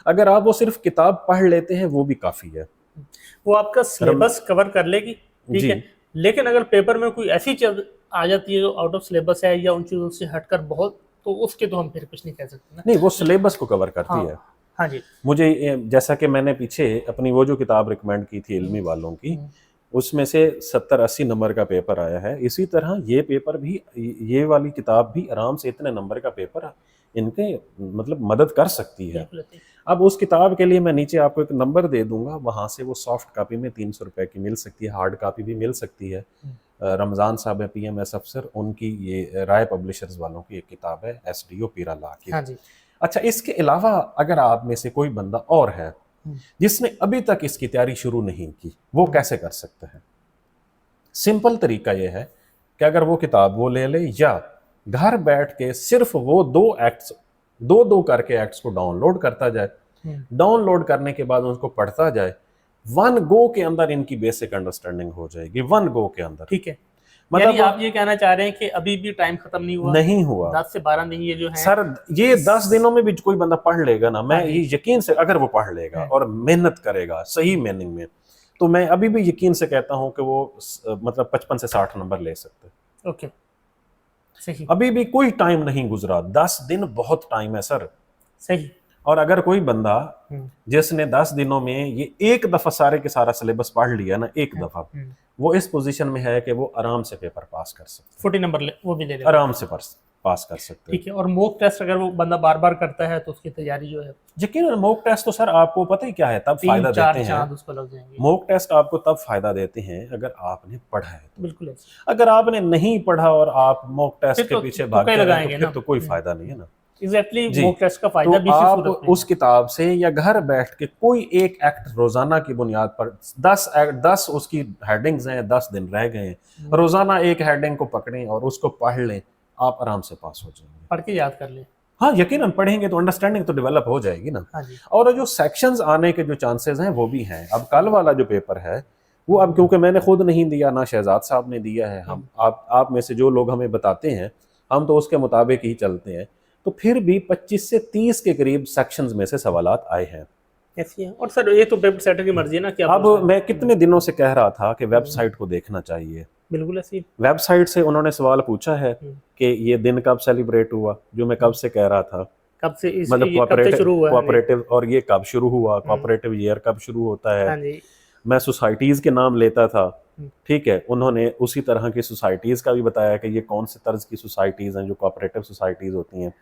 अगर आप वो सिर्फ किताब पढ़ लेते हैं वो भी काफ़ी है। वो आपका सिलेबस कवर कर लेगी, ठीक जी। है। लेकिन अगर पेपर में कोई ऐसी चीज आ जाती है जो आउट ऑफ सिलेबस है या उन चीजों से हटकर बहुत, तो उसके तो हम फिर कुछ नहीं कह सकते ना। नहीं, वो सिलेबस को कवर करती हाँ। है। हाँ जी। मुझे जैसा कि मैंने पीछे अपनी वो जो किताब रिकमेंड की थी इल्मी वालों की, उसमें से 70-80 नंबर का पेपर आया है। इसी तरह ये पेपर भी, ये वाली किताब भी आराम से इतने नंबर का पेपर इनके मतलब मदद कर सकती है। बिल्कुल ऐसे ही। अब उस किताब के लिए मैं नीचे आपको एक नंबर दे दूंगा, वहाँ से वो सॉफ्ट कॉपी में 300 रुपए की मिल सकती है, हार्ड कॉपी भी मिल सकती है। रमज़ान साहब है पीएमएस अफसर, उनकी ये राय पब्लिशर्स वालों की एक किताब है, एसडीओ पीरा ला की। हाँ जी। अच्छा, इसके अलावा अगर आप में से कोई बंदा और है जिसने अभी तक इसकी तैयारी शुरू नहीं की, वो कैसे कर सकते हैं? सिंपल तरीका ये है कि अगर वो किताब वो ले ले, या घर बैठ के सिर्फ वो दो दो करके एक्ट्स को डाउनलोड करता जाए। डाउनलोड करने के बाद उसको पढ़ता जाए, वन गो के अंदर इनकी बेसिक अंडरस्टैंडिंग हो जाएगी, वन गो के अंदर। ठीक है। यानी मतलब आप ये कहना चाह रहे हैं कि अभी भी टाइम खत्म नहीं हुआ, नहीं हुआ 10 से 12 दिन ये जो है सर, ये 10 दिनों में भी कोई बंदा पढ़ लेगा ना, मैं हाँ जी। ये यकीन से, अगर वो पढ़ लेगा और मेहनत करेगा सही मीनिंग में, तो मैं अभी भी यकीन से कहता हूं कि वो मतलब 55 से 60 नंबर ले सकते हैं। ओके, सही अभी भी कोई टाइम नहीं गुजरा, 10 दिन बहुत टाइम है सर। सही। और अगर कोई बंदा जिसने 10 दिनों में ये एक दफा सारे के सारा सिलेबस पढ़ लिया ना, एक दफा, वो इस पोजीशन में है कि वो आराम से पेपर पास कर सकते 40 नंबर वो भी ले हैं, लेगा। आराम से पास कर सकते हैं। ठीक है। और मॉक टेस्ट अगर वो बंदा बार बार करता है तो उसकी तैयारी जो है यकीन, मॉक टेस्ट तो सर आपको पता ही क्या है, तब 3 फायदा 4 देते हैं। चांद उसको लग जाएंगे। मॉक टेस्ट आपको तब फायदा देते हैं अगर आपने पढ़ा है तो। बिल्कुल ऐसे। अगर आपने नहीं पढ़ा और आप मॉक टेस्ट के पीछे भागते रहे तो लगाएंगे फिर ना। तो कोई फायदा नहीं है ना। एग्जैक्टली, जी, मॉक टेस्ट का तो फायदा भी इसी आप सूरत में उस किताब से या घर बैठ के कोई एक एक्ट रोजाना की बुनियाद पर 10 उसकी हेडिंग्स हैं, 10 दिन रह गए हैं, रोजाना एक हेडिंग को पकड़ें और उसको पढ़ लें, आप आराम से पास हो जाएंगे। पढ़ के याद कर ले। हाँ, यकीनन पढ़ेंगे तो अंडरस्टैंडिंग तो डेवलप हो जाएगी ना। हाँ जी। और जो सेक्शंस आने के जो चांसेस हैं वो भी हैं। अब कल वाला जो पेपर है वो, अब क्योंकि मैंने खुद नहीं दिया, ना शहजाद साहब ने दिया है, हम आप में से जो लोग हमें बताते हैं, हम तो उसके मुताबिक ही चलते हैं, तो फिर भी 25 से 30 के करीब सेक्शंस में से सवालात आए हैं। ऐसी है। और सर ये तो वेब सेटर की मर्जी है ना कि अब मैं कितने दिनों से कह रहा था कि वेबसाइट को देखना चाहिए। बिल्कुल ऐसी। वेबसाइट से उन्होंने सवाल पूछा है कि ये दिन कब सेलिब्रेट हुआ, जो मैं कब से कह रहा था, कब से मतलब कब से शुरू हुआ है? कोऑपरेटिव, और ये कब शुरू हुआ, कोऑपरेटिव ईयर कब शुरू होता है। हाँ जी। मैं सोसाइटीज के नाम लेता था, ठीक है, उन्होंने उसी तरह की सोसाइटीज का भी बताया कि ये कौन से तर्ज की सोसाइटीज हैं जो कोऑपरेटिव सोसाइटीज होती हैं।